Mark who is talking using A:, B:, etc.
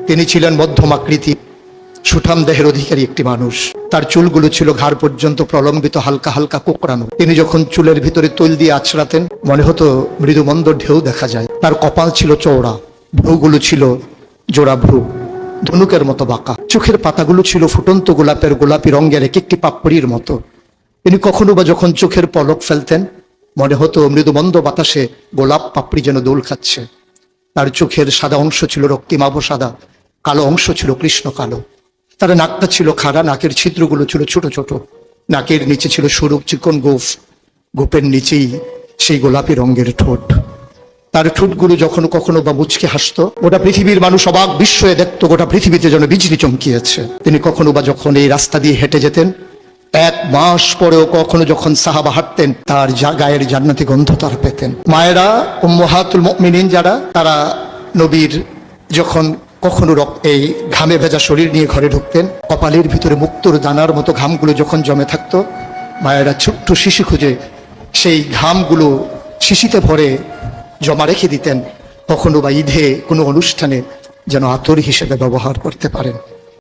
A: তিনি ছিলেন মধ্যম আকৃতি, সুঠাম দেহের অধিকারী একটি মানুষ। তার চুলগুলো ছিল ঘাড় পর্যন্ত প্রলম্বিত, হালকা হালকা কোঁকড়ানো। তিনি যখন চুলের ভিতরে তৈল দিয়ে আছড়াতেন, মনে হতো মৃদুমন্দ ঢেউ দেখা যায়। তার কপাল ছিল চওড়া, ভ্রুগুলো ছিল জোড়া ভ্রু, ধনুকের মতো বাঁকা। চোখের পাতাগুলো ছিল ফুটন্ত গোলাপি রঙের এক একটি পাপড়ির মতো। তিনি কখনো বা যখন চোখের পলক ফেলতেন, মনে হতো মৃদুমন্দ বাতাসে গোলাপ পাপড়ি যেন দোল খাচ্ছে। তার চোখের সাদা অংশ ছিল রক্তিমাভ সাদা, কালো অংশ ছিল কৃষ্ণ কালো। তার নাকটা ছিল খাড়া, নাকের ছিদ্রগুলো ছিল ছোট ছোট। নাকের নিচে ছিল সরু চিকন গোঁফ, গোঁফের নিচেই সেই গোলাপি রঙের ঠোঁট। তার ঠোঁটগুলো যখন কখনো বা মুচকে হাসতো, গোটা পৃথিবীর মানুষ অবাক বিস্ময়ে দেখতো গোটা পৃথিবীতে যেন বিজলি চমকিয়েছে। তিনি কখনো বা যখন এই রাস্তা দিয়ে হেঁটে যেতেন, 1 মাস পরেও কখনো যখন সাহাবা হাঁটতেন, তার গায়ের জান্নাতি গন্ধ তার পেতেন। মায়েরা উম্মাহাতুল মুমিনিন যারা, তারা নবীর যখন কখনো এই ঘামে ভেজা শরীর নিয়ে ঘরে ঢুকতেন, কপালের ভিতরে মুক্তোর দানার মতো ঘামগুলো যখন জমে থাকতো, মায়েরা ছোট্ট শিশি খুঁজে সেই ঘামগুলো শিশিতে ভরে জমা রেখে দিতেন, কখনো বা ঈদে কোনো অনুষ্ঠানে যেন আতর হিসেবে ব্যবহার করতে পারেন।